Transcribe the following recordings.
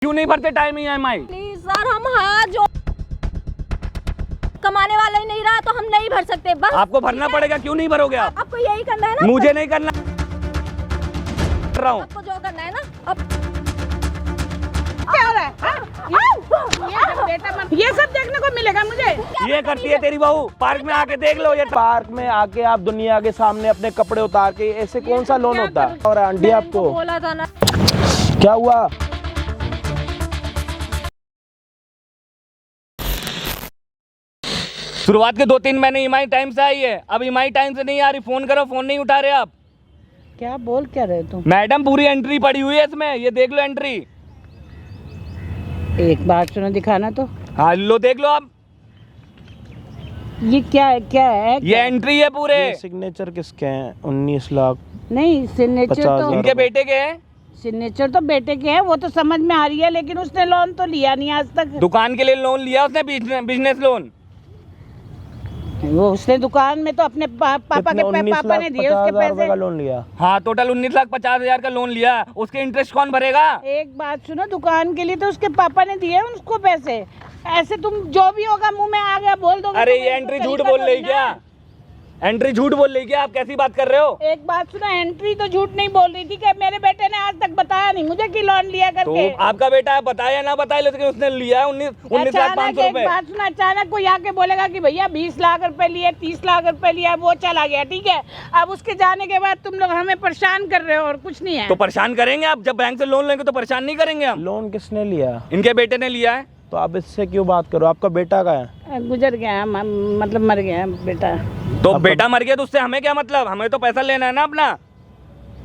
क्यों नहीं भरते टाइम EMI? प्लीज सर, हम हाथ जो कमाने वाला ही नहीं रहा तो हम नहीं भर सकते। बस आपको भरना पड़ेगा, क्यों नहीं भरोगे आप? आपको यही करना है ना? मुझे नहीं करना, कर रहा हूँ। आपको जो करना है ना। अब क्या हो रहा है? ये सब देखने को मिलेगा मुझे। ये करती है तेरी बहू। पार्क में आके देख लो। ये पार्क में आके आप दुनिया के सामने अपने कपड़े उतार के, ऐसे कौन सा लोन होता है? और आंटी मैंने आपको इनको बोला था ना। क्या हुआ? शुरुआत के 2-3 महीने EMI टाइम से आई है, अब EMI टाइम से नहीं आ रही। फोन करो, फोन नहीं उठा रहे आप। क्या बोल क्या रहे तुम? मैडम पूरी एंट्री पड़ी हुई है इसमें, ये देख लो एंट्री। एक बार सुनो, दिखाना तो। हाँ लो, देख लो आप। ये क्या है? क्या है? ये एंट्री है पूरे। ये सिग्नेचर किसके हैं? 19 लाख। नहीं, सिग्नेचर 50,000। तो इनके बेटे के हैं। सिग्नेचर तो बेटे के है, वो तो समझ में आ रही है, लेकिन उसने लोन तो लिया नहीं आज तक। दुकान के लिए लोन लिया उसने, बिजनेस लोन। वो उसने दुकान में तो अपने पापा के पापा ने दिए उसके पैसे का लोन लिया। हाँ, टोटल 19,50,000 का लोन लिया। उसके इंटरेस्ट कौन भरेगा? एक बात सुनो, दुकान के लिए तो उसके पापा ने दिए उसको पैसे। ऐसे तुम जो भी होगा मुंह में आ गया बोल दोगे। अरे तो ये तो एंट्री तरीका झूठ बोल तो रही नहीं क्या? ना। एंट्री झूठ बोल रही क्या? आप कैसी बात कर रहे हो? एक बात सुनो, एंट्री तो झूठ नहीं बोल रही थी कि मेरे बेटे ने आज तक बताया नहीं मुझे कि लोन लिया तो करके। आपका बेटा है, बताया ना बताया, लेकिन उसने लिया है 19,500,000 एक रुपए। बात सुनो, अचानक कोई आके बोलेगा कि भैया 20 लाख रुपए लिए, 30 लाख रुपए लिया, वो चला गया, ठीक है। अब उसके जाने के बाद तुम लोग हमें परेशान कर रहे हो और कुछ नहीं है। तो परेशान करेंगे आप? जब बैंक से लोन लेंगे तो परेशान नहीं करेंगे हम। लोन किसने लिया? इनके बेटे ने लिया है। तो आप इससे क्यों बात करो? आपका बेटा का है? गुजर गया, मतलब मर गया बेटा। तो बेटा मर गया तो उससे हमें क्या मतलब? हमें तो पैसा लेना है ना अपना।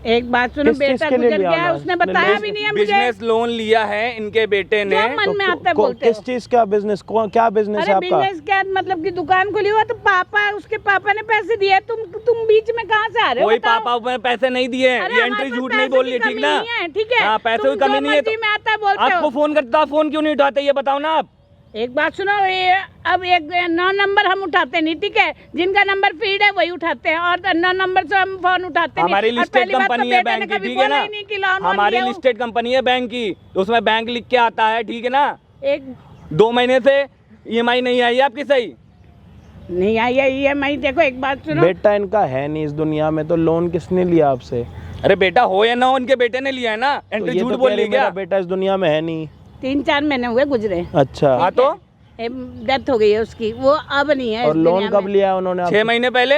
एक बात सुनो, किस चीज बेटा के लिए गुजर लिया गया, होगा? उसने बताया भी नहीं है मुझे। बिजनेस लोन लिया है इनके बेटे ने। जो मन में आता है बोलते किस हो। चीज का बिजनेस? क्या बिजनेस अरे है आपका? बिजनेस क्या मतलब कि दुकान खोली हुआ, तो पापा उसके पापा ने पैसे दिए, तुम बीच में कहाँ से आ रहे हो? कोई बताओ। पापा में पैसे नहीं दिए। अरे ये हमारे एंट्री पास झूठ नहीं पैसे बोल की रही, ठीक कमी ना? नहीं है, ठीक है। हाँ, पैसे की तुम कमी जो नहीं है तो मर्जी में आता है बोलते आपको हो। फोन करता, फोन क्यों नहीं उठाते ये बताओ ना आप। एक बात सुनो, ये अब एक 9 नंबर हम उठाते नहीं, ठीक है। जिनका नंबर फीड है वही उठाते हैं, और 9 नंबर से हम फोन उठाते नहीं। हमारी और लिस्टेड पहली बात तो कंपनी है बेटे ने बैंक की, कभी ठीक है बोला ना? ही नहीं कि लोन वोन हमारी लिया हो। लिस्टेड कंपनी है बैंक की, उसमें बैंक लिख के आता है, ठीक है ना? एक 2 महीने से EMI नहीं आई है आपकी सही। नहीं आई है EMI। देखो एक बात सुनो, बेटा इनका है नहीं इस दुनिया में, तो लोन किसने लिया आपसे? अरे बेटा हो या ना हो, उनके बेटे ने लिया है ना। तो एंट्री ये झूठ तो बोल कह रही रही मेरा क्या? बेटा इस दुनिया में है नहीं। 3-4 महीने हुए गुजरे। अच्छा, हाँ तो डेथ हो गई है उसकी, वो अब नहीं है और इस लोन दुनिया कब में। लिया उन्होंने? 6 महीने पहले।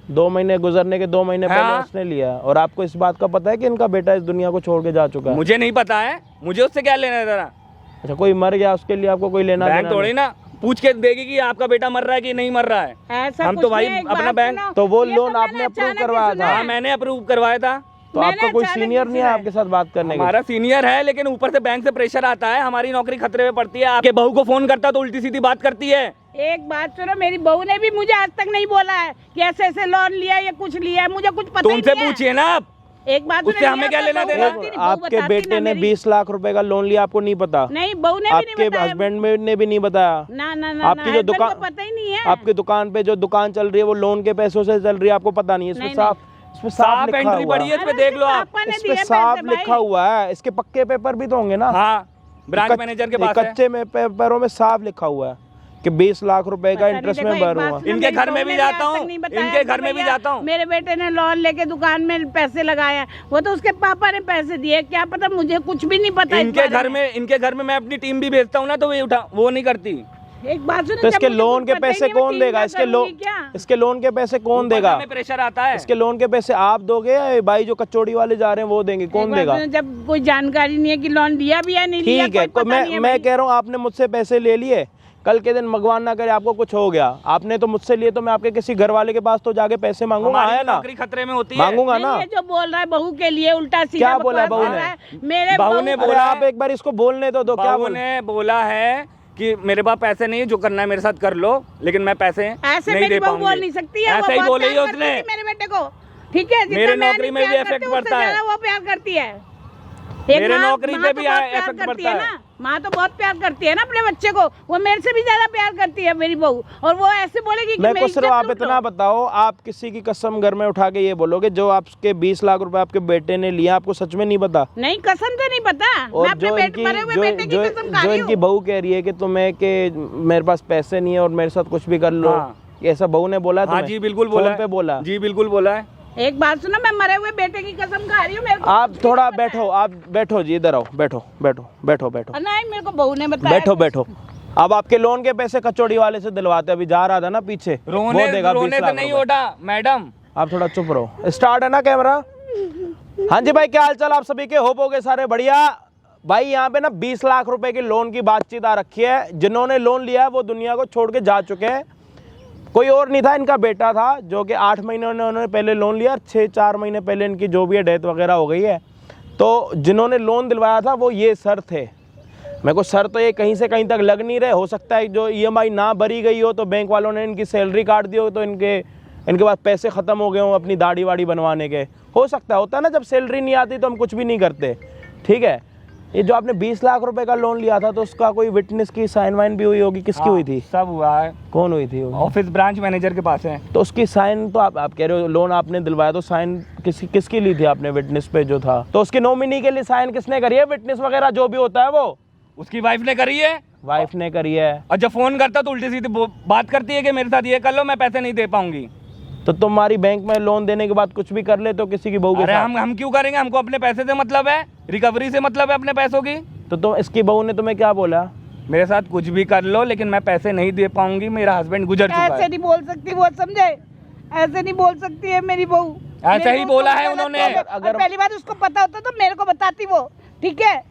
2 महीने गुजरने के 2 महीने पहले हाँ। उसने लिया। और आपको इस बात का पता है कि इनका बेटा इस दुनिया को छोड़ के जा चुका है? मुझे नहीं पता है, मुझे उससे क्या लेना है जरा। अच्छा, कोई मर गया उसके लिए आपको कोई लेना बैंक देना थोड़ी नहीं? ना पूछ के देगी कि आपका बेटा मर रहा है कि नहीं मर रहा है। ऐसा हम कुछ तो भाई नहीं है, एक अपना बात बैंक- सुनो, तो वो ये लोन मैंने आपने approve अचानक ही करवाया सुना था? है। हाँ, मैंने अप्रूव करवाया था। तो मैंने आपका कोई अचानक सीनियर नहीं है सुना है। आपके साथ बात करने का? हमारा सीनियर है, लेकिन ऊपर से बैंक से प्रेशर आता है, हमारी नौकरी खतरे में पड़ती है। आपके बहू को फोन करता तो उल्टी सीधी बात करती है। एक बात सुनो, मेरी बहू ने भी मुझे आज तक नहीं बोला है कि ऐसे ऐसे लोन लिया या कुछ लिया है, मुझे कुछ पता तो ही उनसे नहीं है। पूछिए ना आप। एक बात उससे सुनो, हमें लिया क्या तो लेना बहू देना? बताती नहीं, बहू आपके बताती बेटे ना ने मेरी। 20 लाख रुपए का लोन लिया, आपको नहीं पता? नहीं, बहू ने भी आपके नहीं बताया। हस्बैंड ने भी नहीं बताया? ना ना ना, आपकी जो husband दुकान- को पता ही नहीं है। आपकी दुकान पे जो दुकान चल रही है वो लोन के पैसों से चल रही है, आपको पता नहीं है? इसमें नहीं, इसमें साफ साफ लिखा एंट्री हुआ पड़ी है, है। इसमें देख लो आप। पापा ने इस पे दिए साफ पैसे लिखा भाई। हुआ है। इसके पक्के पेपर भी तो होंगे ना? हाँ, ब्रांच कच- मैनेजर के नहीं, पास है। कच्चे में पेपरों में साफ लिखा हुआ है कि 20 लाख रुपए का पता नहीं, इंटरेस्ट देखो, में एक भरूंगा। बात सुनो, इनके मेरी घर बहू में भी ने जाता आज हूँ, तक नहीं बताया इनके कि घर में भी भैया, जाता हूँ। मेरे बेटे ने लोन लेके दुकान में पैसे लगाया, वो तो उसके पापा ने पैसे दिए, क्या पता, मुझे कुछ भी नहीं पता इस इनके बारे घर में मैं अपनी टीम भी भेजता हूँ ना, तो वो नहीं करती। एक बात सुनो, तो इसके जब मुझे लोन कुछ के पता ही पैसे नहीं, मैं कौन टीम देगा? क्या इसके लोन करूंगी क्या? इसके लोन के पैसे कौन ऊपर देगा? हमें प्रेशर आता है। इसके लोन के पैसे आप दोगे या ये भाई जो कचौड़ी वाले जा रहे हैं वो देंगे? एक कौन बात देगा? सुनो, जब कोई जानकारी नहीं है कि लोन दिया भी या नहीं दिया, ठीक है, कोई पता नहीं है मैं भाई। कह रहा हूँ आपने मुझसे पैसे ले लिए, कल के दिन भगवान ना करे आपको कुछ हो गया, आपने तो मुझसे लिए, तो मैं आपके किसी घर वाले के पास तो जाके पैसे मांगूंगा, हमारी है ना? नौकरी खतरे में होती है। मांगूंगा नहीं, ना? ये जो बोल रहा है बहू के लिए उल्टा सीधा क्या बोला बकवास बहू कर ने? रहा है। मेरे बहू ने अरे बोला आप एक बार इसको बोलने तो दो। क्या बहू बोल? ने बोला है कि मेरे पास पैसे नहीं है, जो करना है मेरे साथ कर लो, लेकिन मैं पैसे ऐसे नहीं मेरी दे बहू पाऊंगी। बोल नहीं सकती है, ऐसे ही बहुत बोली है प्यार उसने। करती थी मेरे बेटे को, ठीक है, जितना मेरे मैं नौकरी नहीं में भी प्यार इफेक्ट करती, उससे पड़ता है। ज्यादा वो प्यार करती है। मेरे नौकरी पे भी इफेक्ट इफेक्ट पड़ता है। माँ तो बहुत प्यार करती है ना अपने बच्चे को, वो मेरे से भी ज्यादा प्यार करती है मेरी बहू, और वो ऐसे बोलेगी कि मैं मेरी को सिर्फ इज्जत आप लूट लो। इतना बताओ, आप किसी की कसम घर में उठा के ये बोलोगे जो आपके 20 लाख रुपए आपके बेटे ने लिया, आपको सच में नहीं पता? नहीं, कसम तो नहीं पता, मैं और अपने मरे हुए बेटे की कसम खा जो रही इनकी हूँ। बहू कह रही है कि तुम्हें कि मेरे पास पैसे नहीं है और मेरे साथ कुछ भी कर लो, हाँ। ये ऐसा बहू ने बोला? हाँ तुम्हें? जी बिल्कुल फोन बोला है। पे बोला? जी बिल्कुल बोला है। एक बात सुनो, मैं मरे हुए बेटे की कसम खा रही हूँ, मेरे को आप कुछ थोड़ा नहीं पता बैठो, आप बैठो जी, इधर आओ, बैठो बैठो बैठो बैठो है। नहीं, मेरे को बहू ने बताया। बैठो बैठो। अब आपके लोन के पैसे कचौड़ी वाले से दिलवाते, अभी जा रहा था ना पीछे, रोने वो देगा 20 रोने से लाख नहीं रुपए। उठा मैडम। आप थोड़ा चुप रहो। स्टार्ट है ना कैमरा? हाँ जी भाई, क्या हाल चाल आप सभी के? होप हो गए सारे बढ़िया। भाई यहाँ पे ना 20 लाख रुपए की लोन की बातचीत आ रखी है। जिन्होंने लोन लिया है वो दुनिया को छोड़ के जा चुके हैं। कोई और नहीं था, इनका बेटा था जो कि 8 महीने उन्होंने पहले लोन लिया, 6-4 महीने पहले इनकी जो भी है डेथ वगैरह हो गई है। तो जिन्होंने लोन दिलवाया था वो ये सर थे। मेरे को सर तो ये कहीं से कहीं तक लग नहीं रहे। हो सकता है जो EMI ना भरी गई हो तो बैंक वालों ने इनकी सैलरी काट दी हो, तो इनके पास पैसे ख़त्म हो गए हों अपनी दाढ़ी वाड़ी बनवाने के। हो सकता है, होता है ना, जब सैलरी नहीं आती तो हम कुछ भी नहीं करते। ठीक है, ये जो आपने 20 लाख रुपए का लोन लिया था तो उसका कोई विटनेस की साइन वाइन भी हुई होगी? किसकी हुई थी? सब हुआ है। कौन हुई थी वो? ऑफिस ब्रांच मैनेजर के पास है। तो उसकी साइन तो आप कह रहे हो लोन आपने दिलवाया, तो साइन किसकी ली थी आपने विटनेस पे जो था? तो उसके नॉमिनी के लिए साइन किसने करी है? विटनेस वगैरह जो भी होता है वो उसकी वाइफ ने करी है। वाइफ ने करी है। और जब फोन करता तो उल्टी सीधी बात करती है कि मेरे साथ ये कर लो, मैं पैसे नहीं दे पाऊंगी। तो तुम्हारी बैंक में लोन देने के बाद कुछ भी कर ले तो किसी की बहू के अरे साथ? हम क्यों करेंगे? हमको अपने पैसे से मतलब है, रिकवरी से मतलब है अपने पैसों की। तो तुम, इसकी बहू ने तुम्हें क्या बोला? मेरे साथ कुछ भी कर लो लेकिन मैं पैसे नहीं दे पाऊंगी, मेरा हस्बैंड गुजर चुका ऐसे है। नहीं बोल सकती वो, समझे? ऐसे नहीं बोल सकती है मेरी बहू। ऐसे मेरी ही बहू बोला को है गलत उन्होंने। बोले। और पहली बार उसको पता होता तो मेरे को बताती वो, ठीक है?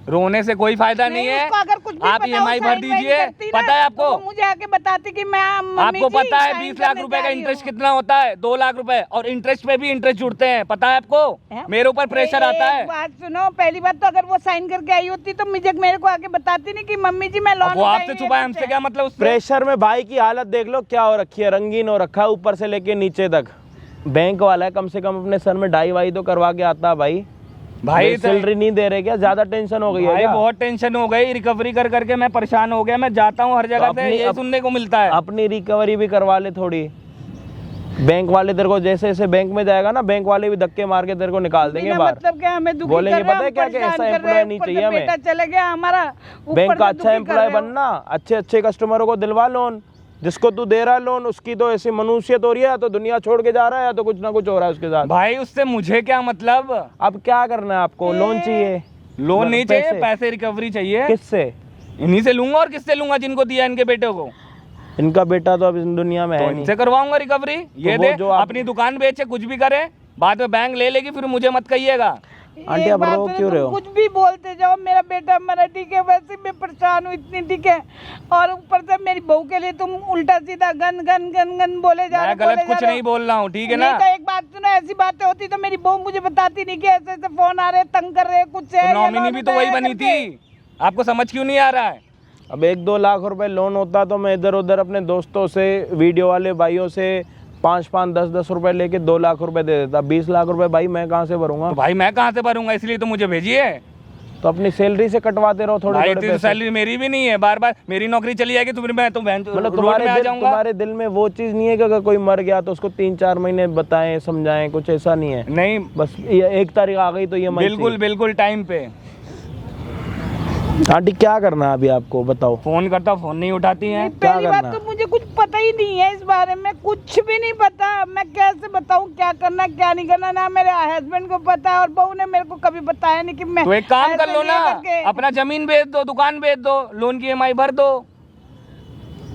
रोने से कोई फायदा नहीं है। उसको अगर कुछ भी आप पता हो, EMI भर साइन वाइन दीजिए। करती ना, पता है आपको? तो वो मुझे आके बताती कि मैं मम्मी आपको जी, पता है साइन 20 लाख करने रुपए जा का रही इंटरेस्ट हूँ। कितना होता है? 2 लाख रुपए। और इंटरेस्ट पे भी इंटरेस्ट जुड़ते हैं, पता है आपको? हैं? मेरे ऊपर प्रेशर आता एक है। बात सुनो, पहली बात तो अगर वो साइन करके आई होती तो मेरे को आके बताती नहीं कि मम्मी जी मैं लोन अब वो आपसे छुपाए, हमसे क्या मतलब उससे? प्रेशर में भाई की हालत देख लो क्या हो रखी है, रंगीन हो रखा है ऊपर से लेके नीचे तक। बैंक वाला है, कम से कम अपने सर में डाई वाई तो करवा के आता है भाई। भाई सैलरी नहीं दे रहे क्या? ज्यादा टेंशन हो गई है भाई क्या? बहुत टेंशन हो गई, रिकवरी कर करके मैं परेशान हो गया। मैं जाता हूँ हर जगह से, ये सुनने को मिलता है। अपनी रिकवरी भी करवा ले थोड़ी। बैंक वाले तेरे को जैसे जैसे बैंक में जाएगा ना, बैंक वाले भी धक्के मार के तेरे को निकाल देंगे बिना बाहर। मतलब क्या हमें दुखी बोलेंगे कर रहे पता है हैं, क्या कि परेशान ऐसा कर रहे एम्प्लॉय हैं, नहीं ऊपर से चाहिए हमें। बेटा चला गया हमारा, ऊपर बैंक का से अच्छा दुखी कर एम्प्लॉय रहे हो। बनना, अच्छे अच्छे कस्टमरों को दिलवा लोन। जिसको तू दे रहा है लोन उसकी तो ऐसी मनुष्यत हो रही है, तो दुनिया छोड़ के जा रहा है या तो कुछ ना कुछ हो रहा है उसके साथ। भाई उससे मुझे क्या मतलब? अब क्या करना है आपको? लोन चाहिए? लोन नहीं चाहिए, पैसे? पैसे रिकवरी चाहिए। किससे? इन्हीं से लूंगा। और किससे लूंगा? जिनको दिया इनके बेटे को। इनका बेटा तो अब इस दुनिया में तो है नहीं। इनसे करवाऊंगा रिकवरी। ये वो दे, जो आप- अपनी दुकान बेचे, कुछ भी करे, बाद में बैंक ले लेगी, फिर मुझे मत कहिएगा। आंटी, एक आप बात रो सुनो, क्यों रहे तुम हो? कुछ भी बोलते जाओ, मेरा बेटा मरा, ठीक है? वैसे मैं परेशान हूँ इतनी, ठीक है? और ऊपर से मेरी बहू के लिए तुम उल्टा सीधा गन गन गन गन बोले जा रहे मैं हो, बोले गलत जा कुछ रहे हो। नहीं बोल रहा हूँ, ठीक है ना? नहीं तो एक बात सुनो, ऐसी बातें होती तो मेरी बहू मुझे बताती नहीं कि ऐसे ऐसे फोन आ रहे, तंग कर रहे, कुछ है, तो ये नॉमिनी लोन भी तो वही उठाया बनी करके। थी। आपको समझ क्यों नहीं आ रहा है? अब 1-2 लाख रुपए लोन होता तो मैं इधर उधर अपने दोस्तों से, वीडियो वाले भाइयों से 5-5, 10-10 रुपए लेके 2 लाख रुपए दे देता। 20 लाख रुपए भाई मैं कहाँ से भरूंगा? तो भाई मैं कहाँ से भरूंगा? इसलिए तो मुझे भेजिए। तो अपनी सैलरी से कटवाते रहो थोड़े भाई थोड़े तो पैसे। सैलरी मेरी भी नहीं है। बार बार मेरी नौकरी चली जाएगी तो फिर मैं तो मतलब रोड में आ जाऊंगा। तुम्हारे दिल में वो चीज नहीं है कि अगर कोई मर गया तो उसको 3-4 महीने बताएं समझाएं, कुछ ऐसा नहीं है? नहीं, बस ये 1 तारीख आ गई तो ये बिल्कुल बिल्कुल टाइम पे आंटी क्या करना है अभी आपको बताओ? फोन करता, फोन नहीं उठाती हैं। क्या पहली करना बात तो मुझे कुछ पता ही नहीं है इस बारे में, कुछ भी नहीं पता। मैं कैसे बताऊं क्या करना क्या नहीं करना? ना मेरे हस्बैंड को पता है और बहू ने मेरे को कभी बताया नहीं कि मैं तो एक काम कर ऐसे लो ले ना, करके- अपना जमीन बेच दो, दुकान बेच दो, लोन की EMI भर दो।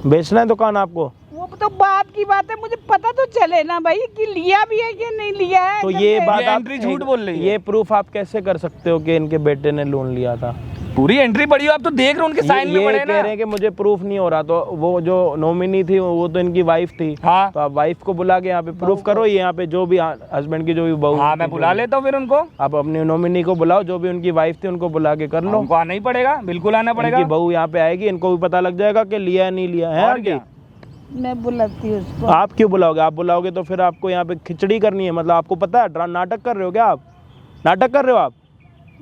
बेचना है दुकान आपको? वो तो बात की बात है, मुझे पता तो चले ना भाई कि लिया भी है कि नहीं लिया है। तो करके। ये बात ये आप एंट्री झूठ बोल रही है। ये प्रूफ आप कैसे कर सकते हो कि इनके बेटे ने लोन लिया था? पूरी एंट्री पड़ी हो, आप तो देख रहे हो उनके साइन में ये पड़े कह ना। रहे हैं कि मुझे प्रूफ नहीं हो रहा, तो वो जो नॉमिनी थी वो तो इनकी वाइफ थी। हाँ तो आप वाइफ को बुला के यहाँ पे प्रूफ करो, ये यहाँ पे जो भी हस्बैंड की जो भी बहू हाँ, मैं बुला लेता हूँ फिर उनको। आप अपनी नॉमिनी को बुलाओ, जो भी उनकी वाइफ थी उनको बुला के कर लो। उनको आना ही पड़ेगा, बिल्कुल आना पड़ेगा। इनकी बहू यहाँ पे आएगी, इनको भी पता लग जाएगा कि लिया है नहीं लिया है। और आंटी क्या? मैं बुलाती हूँ उसको। आप क्यों बुलाओगे? आप बुलाओगे तो फिर आपको यहाँ पे खिचड़ी करनी है, मतलब आपको पता है नाटक कर रहे हो क्या? आप नाटक कर रहे हो आप?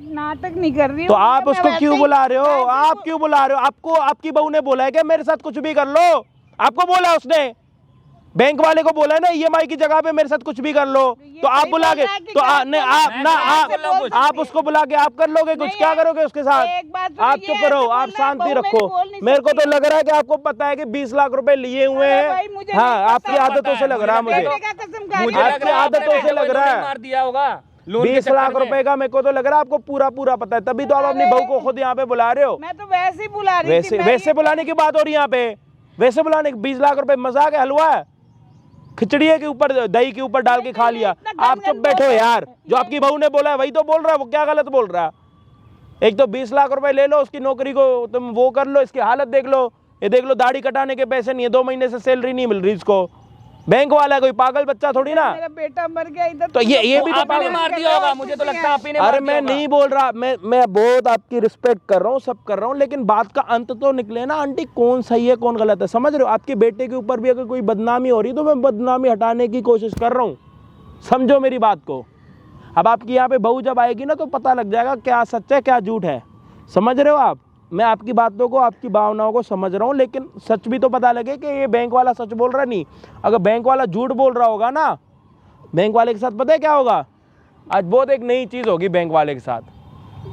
नाटक नहीं कर रही तो हूँ, आप मैं उसको वैसे क्यों ही- बुला रहे हो? वैसे ही आप क्यों बुला रहे हो? आपको आपकी बहू ने बोला है कि मेरे साथ कुछ भी कर लो? आपको बोला उसने? बैंक वाले को बोला है ना ईएमआई की जगह पे मेरे साथ कुछ भी कर लो, ये तो आप सही बुला बोल के रहा है कि तो क्या नहीं बोल आप रहा है? ना मैं आप ऐसे बोल सकती आप है। उसको बुला के आप कर लोगे कुछ? नहीं, क्या करोगे उसके साथ? एक बात सुनिए, आप चुप ऐसे करो, बोल आप रहा है, शांति बहू मेरी रखो। बोल नहीं मेरे को तो सकती। लग रहा है कि आपको पता है कि 20 लाख रुपए लिए हुए अरे भाई, हैं। मुझे हाँ, नहीं आपकी पता। आदतों से लग रहा है मुझे। बेटे का कसम खा मुझे रही हूँ। लग रहा है आदतों आपने से बेटे लग को रहा है। मार दिया होगा लोन के 20 चक्कर लाख में। रुपए का मेरे को तो लग रहा है आपको पूरा पूरा पता है, तभी तो आप अपनी बहू को खुद यहाँ पे बुला रहे हो। मैं तो वैसे ही बुला रही वैसे थी, मैं वैसे ये- बुलाने की बात हो रही है यहाँ पे। वैसे बुलाने 20 लाख रुपए मजाक है? हलवा है? खिचड़ी है के ऊपर दही के ऊपर डाल के खा लिया? इतना आप चुप गंद बैठो बोल रहा है। यार। जो आपकी बहू ने बोला है वही तो बोल रहा है, वो क्या गलत बोल रहा है? एक तो 20 लाख रुपए ले लो, उसकी नौकरी को तुम वो कर लो, इसकी हालत देख लो। ये देख लो, दाढ़ी कटाने के पैसे नहीं है, 2 महीने से सैलरी नहीं मिल रही इसको। बैंक वाला है, कोई पागल बच्चा थोड़ी ना। मेरा बेटा मर गया इधर, तो ये भी तो आप ही ने पागल। मार दिया होगा, मुझे तो लगता है आप ही ने मार अरे दिया मैं होगा। नहीं बोल रहा, मैं बहुत आपकी रिस्पेक्ट कर रहा हूँ, सब कर रहा हूँ, लेकिन बात का अंत तो निकले ना आंटी, कौन सही है कौन गलत है, समझ रहे हो? आपके बेटे के ऊपर भी अगर कोई बदनामी हो रही है तो मैं बदनामी हटाने की कोशिश कर रहा हूँ, समझो मेरी बात को। अब आपकी यहाँ पे बहू जब आएगी ना तो पता लग जाएगा क्या सच है क्या झूठ है, समझ रहे हो आप? मैं आपकी बातों को आपकी भावनाओं को समझ रहा हूँ, लेकिन सच भी तो पता लगे कि ये बैंक वाला सच बोल रहा है। नहीं, अगर बैंक वाला झूठ बोल रहा होगा ना, बैंक वाले के साथ पता है क्या होगा? आज बहुत एक नई चीज़ होगी बैंक वाले के साथ,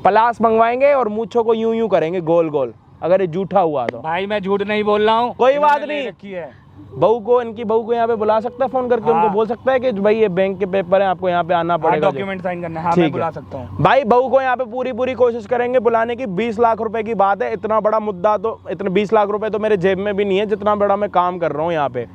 पलास मंगवाएंगे और मूंछों को यूं यूं करेंगे गोल गोल, अगर ये झूठा हुआ तो। भाई मैं झूठ नहीं बोल रहा हूँ, कोई बात इन्होंने ले नहीं। रखी है। बहू को, इनकी बहू को यहाँ पे बुला सकता है फोन करके? हाँ। उनको बोल सकता है कि भाई ये बैंक के पेपर हैं, आपको यहाँ पे आना पड़ेगा। डॉक्यूमेंट साइन करना है, हाँ ठीक मैं है। बुला सकता हूँ। भाई बहू को यहाँ पे पूरी कोशिश करेंगे बुलाने की। 20 लाख रुपए की बात है, इतना बड़ा मुद्दा तो, इतने 20 लाख रुपए तो मेरे जेब में भी नहीं है जितना बड़ा मैं काम कर रहा हूँ यहाँ पे।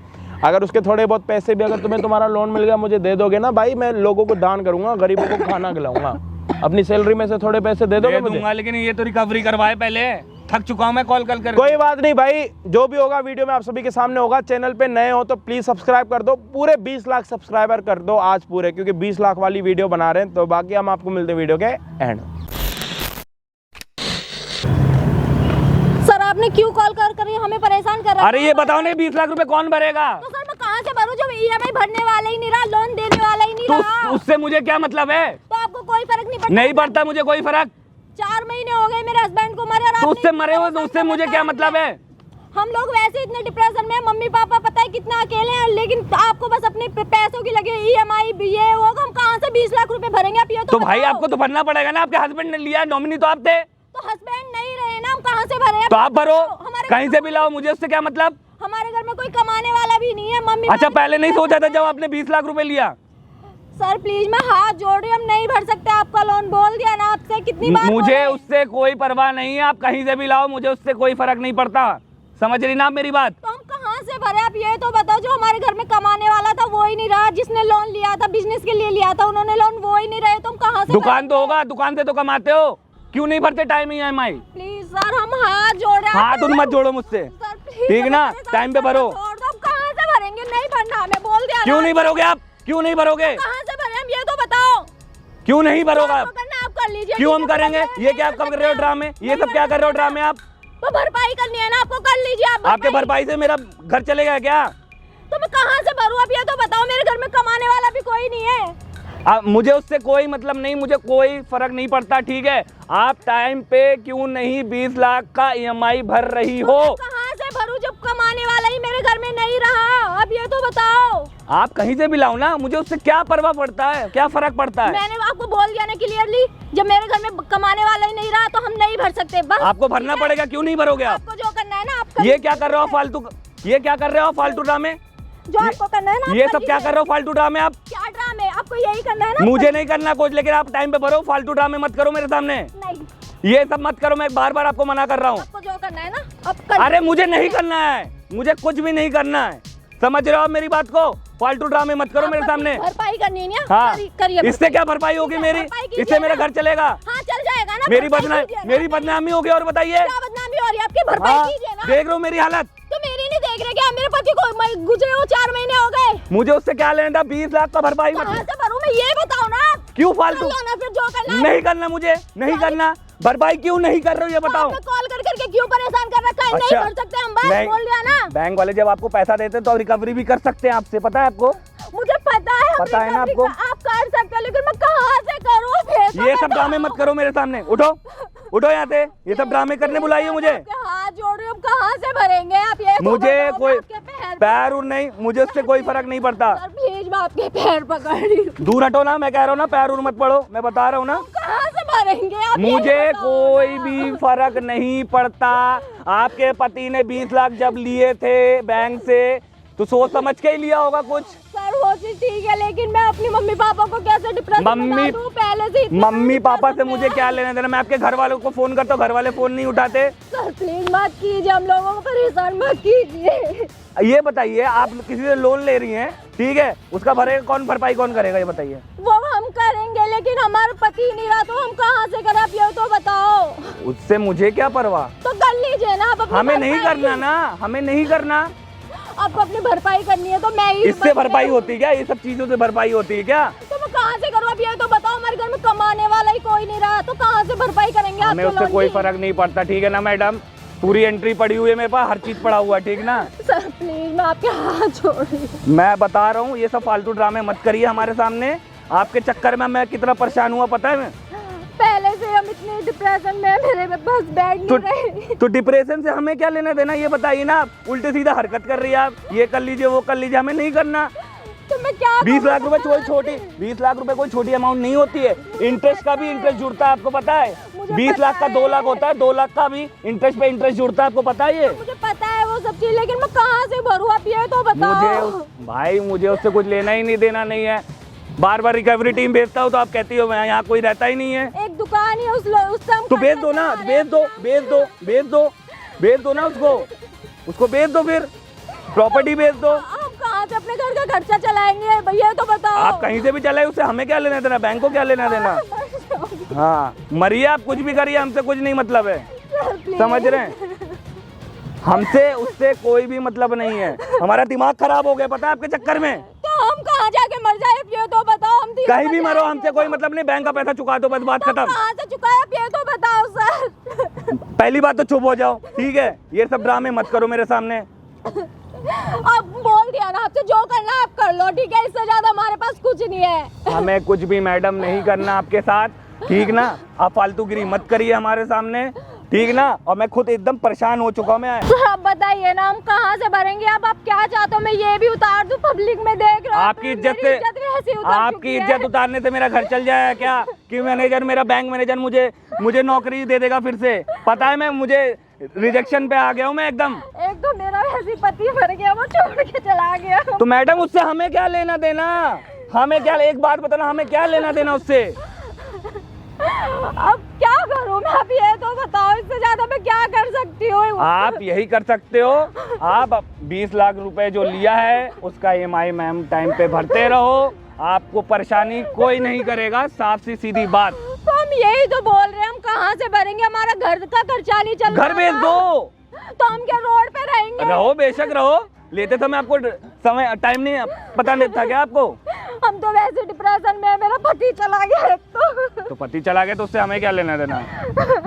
अगर उसके थोड़े बहुत पैसे भी अगर तुम्हें तुम्हारा लोन मिल गया मुझे दे दोगे ना भाई, मैं लोगों को दान करूंगा, गरीबों को खाना खिलाऊंगा। अपनी सैलरी में से थोड़े पैसे दे दोगे दे मुझे? दूंगा, लेकिन ये तो रिकवरी करवाए पहले, थक चुका हूँ मैं कॉल कर कर। कोई बात नहीं भाई, जो भी होगा वीडियो में आप सभी के सामने होगा। चैनल पे नए हो तो प्लीज सब्सक्राइब कर दो, पूरे 20 लाख सब्सक्राइबर कर दो आज पूरे, क्योंकि 20 लाख वाली वीडियो बना रहे हैं। तो बाकी हम आपको मिलते हैं वीडियो के एंड। सर आपने क्यों कॉल कर हमें परेशान कर रहा अरे ये बताओ नहीं 20 लाख रुपए कौन भरेगा? तो सर मैं कहाँ से भरूं जब ईएमआई भरने वाला ही नहीं रहा, लोन देने वाला ही नहीं तो रहा। उससे मुझे क्या मतलब है? तो आपको कोई फर्क नहीं पड़ता? नहीं पड़ता मुझे कोई फर्क। 4 महीने हो गए मेरे हस्बैंड को मरे और तो आपने उससे इतना मरे हो तो परेशान उससे कर मुझे रखा क्या है मतलब है? हम लोग वैसे इतने डिप्रेशन में हैं, मम्मी पापा पता है कितना अकेले हैं, लेकिन आपको बस अपने पैसों की लगे ईएमआई ये वो, हम कहाँ से 20 लाख रुपए भरेंगे? आप ये तो भाई बताओ। आपको तो भरना पड़ेगा ना, आपके हस्बैंड ने लिया, नॉमिनी तो आप थे। तो हस्बैंड नहीं रहे ना, हम कहाँ से भरे? तो आप भरो, हमारे कहीं से भी लाओ, मुझे उससे क्या मतलब? हमारे घर में कोई कमाने वाला भी नहीं है, मम्मी अच्छा पापा- पहले नहीं सोचा था जब आपने 20 लाख रुपए लिया? सर प्लीज मैं हाथ जोड़ रही हूँ, हम नहीं भर सकते आपका लोन, बोल दिया ना आपसे कितनी बार मुझे बोले? उससे कोई परवाह नहीं है, आप कहीं से भी लाओ, मुझे उससे कोई फर्क नहीं पड़ता। समझ रही ना आप मेरी बात? तो हम कहाँ से भरे? आप ये तो बताओ, जो हमारे घर में कमाने वाला था वो ही नहीं रहा, जिसने लोन लिया था बिजनेस के लिए लिया था उन्होंने लोन, वो ही नहीं रहे, तो हम कहाँ से दुकान तो होगा, दुकान से तो कमाते हो, क्यों नहीं भरते टाइम ईएमआई? प्लीज सर हम हाथ जोड़ रहे हैं हाथ उन मत जोड़ो मुझसे, सर, प्लीज, ठीक ना? हमारे साथ टाइम पे भरो। छोड़ दो, हम कहाँ से भरेंगे? नहीं भरना हमें, बोल दिया क्यों ना। नहीं भरोगे आप? क्यों नहीं भरोगे? कहाँ से भरे हम ये तो बताओ। क्यों नहीं भरोगे आप? जो करना है आप कर लीजिए। क्यों हम ठीक है, करेंगे? नहीं ये क्या आप भर कर रहे हो सकते ड्रामे? हैं। ये नहीं सब क्या भर कर रहे हो सकते ड्रामे आप? तो भरपाई करनी है ना आपको, कर लीजिए आप आपके भरपाई से मेरा घर चलेगा क्या? तो मैं कहाँ से भरूं? आप ये तो बताओ, मेरे घर में कमाने वाला भी कोई नहीं है। मुझे उससे कोई मतलब नहीं, मुझे कोई फर्क नहीं पड़ता, ठीक है? आप टाइम पे क्यों नहीं 20 लाख का ईएमआई भर रही हो? कहाँ से भरूं जब कमाने वाला ही मेरे घर में नहीं रहा? अब ये तो बताओ। आप कहीं से भी लाओ ना, मुझे उससे क्या परवाह पड़ता है, क्या फर्क पड़ता है? मैंने आपको बोल दिया ना क्लियरली, जब मेरे घर में कमाने वाला ही नहीं रहा तो हम नहीं भर सकते, बस। आपको भरना ठीक है? पड़ेगा, क्यों नहीं भरोगे आप? आपको जो करना है ना आप कर ये लीजिए। क्या कर रहे हो फालतू? ये क्या कर रहे हो फालतू ड्रामे? जो आपको करना है ना आप ये कर सब क्या लीजिए। कर रहे हो फालतू ड्रामे आप? क्या ड्रामे? आपको यही करना है ना? मुझे नहीं करना कुछ, लेकिन आप टाइम पे भरो, फालतू ड्रामे मत करो मेरे सामने, नहीं, ये सब मत करो, मैं बार बार आपको मना कर रहा हूँ। आपको जो करना है ना आप कर अरे मुझे नहीं करना है, मुझे कुछ भी नहीं करना है, समझ रहे हो आप मेरी बात को? फालतू ड्रामे मत करो मेरे सामने। भरपाई करनी है ना? हाँ, करिए इससे क्या भरपाई होगी मेरी? भरपाई कीजिए इससे मेरा ना। घर चलेगा? हाँ चल जाएगा ना। मेरी भरपाई कीजिए ना। मेरी बदनामी होगी, और बताइए? क्या बदनामी हो रही है आपकी? भरपाई हाँ, कीजिए ना। देख रहे हो मेरी हालत? तो मेरी नहीं देख रहे क्या? मेरे पति को गुजरे हो 4 महीने हो गए, मुझे उससे क्या लेना था? 20 लाख का भरपाई कहाँ मत, से भरूं मैं ये बताओ ना आप। क्यों फालतू? कर लो ना फिर जो करना है। नहीं करना मुझे, नहीं करना। भरपाई क्यों नहीं कर रहे हो ये बताओ? आपने कॉल कर करके क्यों परेशान कर रखा है? नहीं भर सकते हम, बस नहीं, बोल दिया ना। बैंक वाले जब आपको पैसा देते हैं तो रिकवरी भी कर सकते हैं आपसे, पता है आपको? मुझे पता है पता है ना recovery आपको? का आप कर सकते हो, लेकिन मैं कहाँ से करूँ फिर? ये सब ड्रामे मत करो मेरे सामने, उठो उठो यहाँ से, ये सब ड्रामे करने बुलाई हो मुझे। आपके हाथ जोड़ रही हूँ, कहाँ से भरेंगे आप? ये तो मुझे बताओ, मैं कोई आपके पैर पैर उर नहीं, मुझे उससे कोई फर्क नहीं पड़ता। सर प्लीज, मैं आपके पैर पकड़ रही हूँ। दूर हटो ना, मैं कह रहा हूँ ना, पैर उर मत पड़ो, मैं बता रहा हूँ ना। कहाँ से भरेंगे आप? ये मुझे बताओ कोई ना। भी फर्क नहीं पड़ता। आपके पति ने 20 लाख जब लिए थे बैंक से तो सोच समझ के ही लिया होगा कुछ। सर वो चीज ठीक है, लेकिन मैं अपनी मम्मी पापा को कैसे डिप्रेशन में मम्मी डालूं? पहले से इतने मम्मी पापा से डिप्रेशन मुझे में क्या लेना देना? मैं आपके घर वालों को फोन करता हूँ, घर वाले फोन नहीं उठाते। सर प्लीज मत कीजिए, हम लोगों को परेशान मत कीजिए। ये बताइए, आप किसी से लोन ले रही हैं, ठीक है, उसका भरेगा कौन, भरपाई कौन करेगा, ये बताइए। वो हम करेंगे, लेकिन हमारा पति नहीं रहा तो हम कहाँ से करें? आप ये तो बताओ। उससे मुझे क्या परवाह, तो कर लीजिए ना आप अपनी हमें नहीं भरपाई। करना ना, हमें नहीं करना। आपको अपनी भरपाई करनी है तो मैं ही इससे भरपाई होती है क्या? ये सब चीजों से भरपाई होती है क्या? तो मैं कहाँ से करूँ? अब ये तो बताओ, हमारे घर में कमाने वाला ही कोई नहीं रहा तो कहाँ से भरपाई करेंगे? हमें आपके उससे लोन कोई की? फर्क नहीं पड़ता, ठीक है ना मैडम? पूरी एंट्री पड़ी हुई है मेरे पास, हर चीज पड़ा हुआ है, ठीक ना? सर प्लीज, मैं आपके हाथ जोड़ रही हूँ। मैं बता रहा हूँ, ये सब फालतू ड्रामे मत करिए हमारे सामने। आपके चक्कर में मैं कितना परेशान हुआ पता है? पहले से हम इतने डिप्रेशन में, मेरे पास बैठ नहीं रहे। तो डिप्रेशन से हमें क्या लेना देना, ये बताइए ना। आप उल्टे सीधा हरकत कर रही है, आप ये कर लीजिए वो कर लीजिए, हमें नहीं करना। तो मैं क्या 20 करूं? लाख रुपए कोई छोटी 20 लाख रुपए कोई छोटी अमाउंट नहीं होती है। इंटरेस्ट का भी इंटरेस्ट जुड़ता है, आपको पता है? मुझे 20 पता लाख का है। 2 लाख होता है, 2 लाख का भी इंटरेस्ट पे इंटरेस्ट जुड़ता है, आपको पता है ये? मुझे पता है वो सब चीज, लेकिन मैं कहाँ से भरूँ? आप ये तो बताओ। भाई मुझे उससे कुछ लेना ही नहीं देना नहीं है। बार बार रिकवरी टीम भेजता हूँ तो आप कहती हो मैं यहाँ कोई रहता ही नहीं है। एक दुकान ही उस टाइम तो बेच दो ना, बेच दो ना उसको बेच दो, फिर प्रॉपर्टी बेच दो। आप कहाँ से अपने घर का खर्चा चलाएंगे भैया? तो बताओ। आप कहीं से भी चलाए, उससे हमें क्या लेना देना, बैंक को क्या लेना देना? हाँ मरिए आप, कुछ भी करिए, हमसे कुछ नहीं मतलब है, समझ रहे हैं? हमसे उससे कोई भी मतलब नहीं है। हमारा दिमाग खराब हो गया पता है आपके चक्कर में। तो हम कहाँ जाके मर जाए? आप ये तो बताओ। हम कहीं भी मरो, हमसे कोई मतलब नहीं, बैंक का पैसा चुका दो, बस बात खत्म। कहाँ से चुकाए? आप ये तो बताओ सर। पहली बात तो चुप हो जाओ, ठीक है? ये सब ड्रामे मत करो मेरे सामने। आप बोल दिया ना, आपसे जो करना है आप कर लो, ठीक है? इससे ज्यादा हमारे पास कुछ नहीं है। हमें कुछ भी मैडम नहीं करना आपके साथ, ठीक ना? आप फालतूगिरी मत करिए हमारे सामने, ठीक ना? और मैं खुद एकदम परेशान हो चुका हूँ मैं। तो आप बताइए ना, हम कहाँ से भरेंगे? आप क्या चाहते हो? मैं ये भी उतार दूं? पब्लिक में देख रहा हूं, आपकी इज्जत मेरी से, इज्जत भी ऐसी उतर आपकी चुकी है। इज्जत उतारने से मेरा घर चल जाएगा क्या? कि मैनेजर, मेरा बैंक मैनेजर मुझे नौकरी दे देगा फिर से? पता है मैं मुझे रिजेक्शन पे आ गया हूँ मैं एकदम। एक तो मेरा वैसे पति मर गया, वो छोड़ के चला गया। तो मैडम उससे हमें क्या लेना देना? हमें क्या, एक बात बताना, हमें क्या लेना देना उससे? अब क्या करूं मैं? आप ये तो बताओ, इससे ज्यादा मैं क्या कर सकती हूँ? आप यही कर सकते हो, आप 20 लाख रुपए जो लिया है उसका EMI मैम टाइम पे भरते रहो, आपको परेशानी कोई नहीं करेगा, साफ सी सीधी बात। तो हम यही तो बोल रहे हैं, हम कहाँ से भरेंगे? हमारा घर का खर्चा नहीं चल रहा। घर बेच दो, तो हम क्या रोड पे रहेंगे? रहो बेशक रहो। लेते समय आपको समय टाइम नहीं पता नहीं था क्या आपको? हम तो वैसे डिप्रेशन में, मेरा पति चला गया तो पति चला गया तो उससे हमें क्या लेना देना?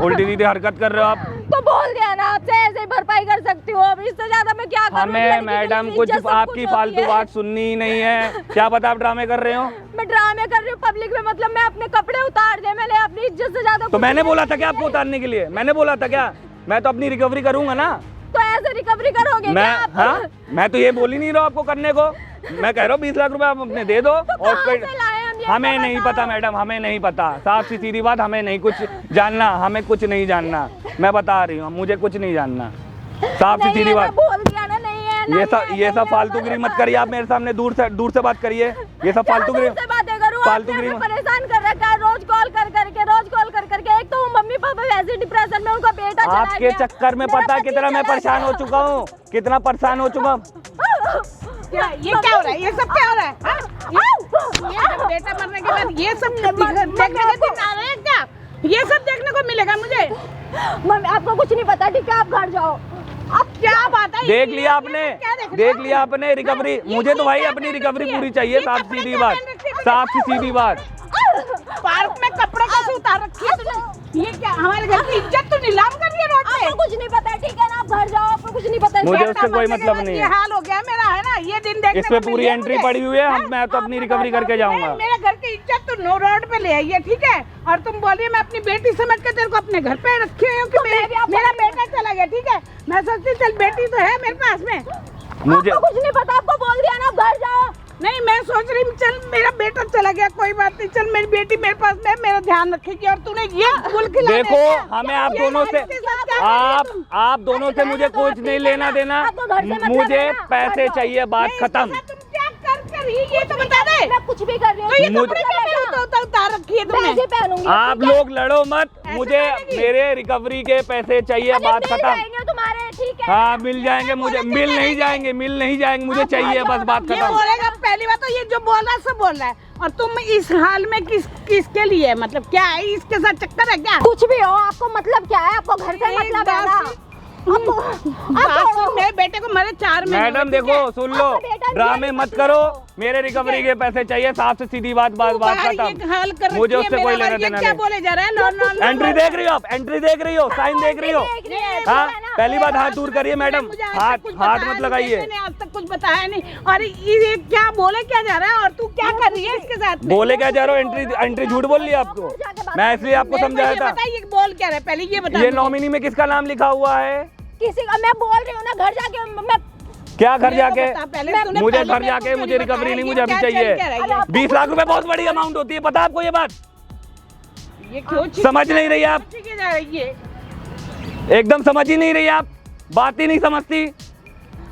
उल्टी सीधी हरकत कर रहे हो आप। तो बोल दिया ना, आपसे ऐसे ही भरपाई कर सकती हूँ। अब इससे ज्यादा मैं क्या करूं? हमें लड़की की मैडम इज्जत कुछ सब आपकी कुछ होती फालतू है। बात सुननी ही नहीं है। क्या पता आप ड्रामे कर रहे हो? मैं ड्रामे कर रही हूँ पब्लिक में, मतलब मैं अपने कपड़े उतार दे, मैंने अपनी इज्जत से ज्यादा तो कुछ मैंने नहीं बोला था क्या आपको उतारने के लिए? मैंने बोला था क्या? मैं तो अपनी रिकवरी करूंगा ना। तो ऐसे रिकवरी करोगे मैं, क्या आप? हाँ, मैं तो ये बोल ही नहीं रहा हूँ आपको करने को। मैं कह रहा हूँ 20 लाख रुपए आप अपने दे दो। और कहाँ फिर से लाए हम ये हमें तो नहीं बताओ। पता मैडम, हमें नहीं पता, साफ सी सीधी बात, हमें नहीं कुछ जानना, हमें कुछ नहीं जानना। मैं बता रही हूँ, मुझे कुछ नहीं जानना, साफ सी नहीं सीधी है, बात। मैं बोल दिया ना, नहीं है। ये सब फालतूगिरी मत करिए आप मेरे सामने, दूर से बात करिए। ये सब फालतूगिरी से बातें करूँ? फालतूगिरी आपने हमें परेशान कर रखा है, रोज कॉल कर करके। एक तो वो मम्मी पापा वैसे डिप्रेशन में, उनका बेटा चला आपके गया। चक्कर में मेरा पता है पति कितना मैं चला परेशान हो गया। चुका हूँ, कितना परेशान हो चुका हूँ। ये क्या हो रहा है? ये सब क्या हो रहा है? हाँ? ये बेटा मरने के बाद ये सब देखने के दिन आ रहे हैं क्या? ये सब देखने को मिलेगा मुझे? मम्मी आपको कुछ नहीं पता, ठीक है? आप घर जाओ। अब क्या बात है? देख लिया आपने, क्या देख रहे देख हो? लिया आपने रिकवरी। मुझे तो भाई अपनी रिकवरी पूरी चाहिए, साफ सीधी बात, साफ सी सीधी बात। पार्क में कपड़े कैसे उतार रखी है तूने? ये क्या हमारे घर की इज्जत तो नीलाम कर रही है रोड पे? आपको कुछ नहीं पता, ठीक है ना? आप घर जाओ, आपको कुछ नहीं पता। मुझे बेटा उससे कोई मरने के मतलब बाद नहीं ये है। हाल हो गया मेरा, है ना? ये दिन देखने इस पे को पूरी मिल गया एंट्री मुझे? पड़ी हुई है, हाँ? मैं तो अपनी रिकवरी करके जाऊंगा। मेरे घर की इज्जत तो नो रोड पे ले आई है, ठीक है। और तुम बोलिए मैं अपनी बेटी समझ के तेरे को अपने घर पे रखी हुई हूँ कि मेरा बेटा चला गया, ठीक है। मैं सोचती चल बेटी तो है मेरे पास में। मुझे आपको कुछ नहीं पता, आपको बोल दिया ना घर जाओ। नहीं, मैं सोच रही हूँ चल मेरा बेटा चला गया, कोई बात नहीं, चल मेरी बेटी मेरे पास में, मेरा ध्यान रखेगी। और तूने ये गुल खिलाने देखो, क्या? हमें आप ये दोनों से हमारे साथ क्या कर रही है तुम? आप दोनों से मुझे कुछ नहीं लेना देना, आपको घर से मतलब मुझे है ना? पैसे घर चाहिए, बात नहीं, खत्म। इसके साथ तुम क्या कर रही है ये तो बता दे। मैं कुछ भी कर रही हूँ, तो ये मुझे- कपड़े क्या उतार रखी है तुमने? पैसे पहनूंगी। आप ठीक है? लोग लड़ो मत, ऐसे मुझे करेगी? मेरे रिकवरी के पैसे चाहिए, अरे बात मिल खत्म। जाएंगे तुम्हारे, ठीक है। हाँ मिल जाएंगे, मुझे मिल नहीं जाएंगे, मिल नहीं जाएंगे, मुझे चाहिए, बस बात ये खत्म। बोलेगा पहली बात तो ये जो बोल रहा है सब बोल रहा है। और तुम इस हाल में किसके लिए, मतलब क्या है, इसके साथ चक्कर है क्या? कुछ भी हो, आपको मतलब क्या है? आपको घर से एक मतलब है बात ना? सुन- आपको बात सुन, मेरे बेटे को मरे 4 महीने मैडम हुए, ठीक देखो, है? सुन लो, आपका बेटा ड्रामे नहीं मत है, करो, मेरे रिकवरी के पैसे चाहिए, साफ से सीधी बात तू बाहर ये खत्म। हाल कर मुझे रखी है, उससे कोई मेरा लेना ये देना क्या नहीं। बोले जा रहा है? लोन एंट्री देख रही हो आप, एंट्री देख रही हो, साइन देख रही हो। हाँ पहली बात हाथ दूर करिए मैडम, हाथ मत लगाइए। मैंने आज तक कुछ बताया नहीं। और ये क्या बोले क्या जा रहा है? और तू क्या कर रही है इसके साथ में? बोले क्या जा रहे हो, एंट्री झूठ बोल रही है आपको, मैं इसलिए आपको मेरे को समझाया ये था। बता, ये बोल क्या रहा है पहले ये बता ये मुझे। नॉमिनी में किसका नाम लिखा हुआ है? किसी का मैं बोल रही हूँ ना, घर जाके मैं क्या घर मेरे को जाके? बता पहले, तूने मुझे पहले घर मेरे को जाके क्यों मुझे नहीं रिकवरी बताया? नहीं, ये मुझे अभी क्या चल चाहिए। क्या रहा है? 20 लाख रुपए बहुत बड़ी अमाउंट होती है, पता आपको ये बात? ये क्यों चीज़ समझ नहीं रही आप, की जा रही है? एकदम समझ ही नहीं रही आप, बात ही नहीं समझती,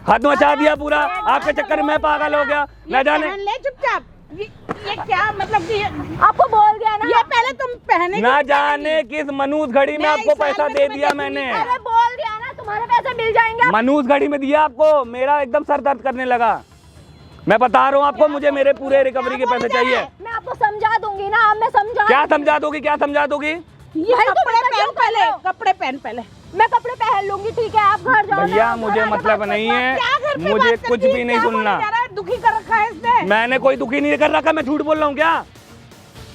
हद मचा दिया पूरा। आपके चक्कर में मैं पागल हो गया, न जाने। पहन ले चुपचाप। ये क्या मतलब कि आपको बोल दिया ना। ये पहले तुम पहने ना जाने किस मनूस घड़ी में मैं आपको इस साल पैसा में दे तुम्हें दिया देखूंगी। मैंने, अरे बोल दिया ना, तुम्हारे पैसे मिल जाएंगे। मनूस घड़ी में दिया आपको, मेरा एकदम सर दर्द करने लगा। मैं बता रहा हूँ आपको, मुझे मेरे पूरे रिकवरी के पैसे चाहिए। मैं आपको समझा दूंगी ना, अब मैं समझा। क्या समझा दोगी, क्या समझा दोगी? ये भाई, तुम कपड़े ऐसा पहन क्यों कर पहले, रहे हो? कपड़े पहन पहले। मैं कपड़े पहन लूंगी, ठीक है, आप घर जाओ। भैया ना, मुझे घर आके मतलब बात नहीं करना। है, क्या घर पे मुझे बात कुछ करती है? भी नहीं क्या बोले सुनना। जा रहा है? दुखी कर रखा है इसने। मैंने कोई दुखी नहीं कर रखा, मैं झूठ बोल रहा हूँ क्या?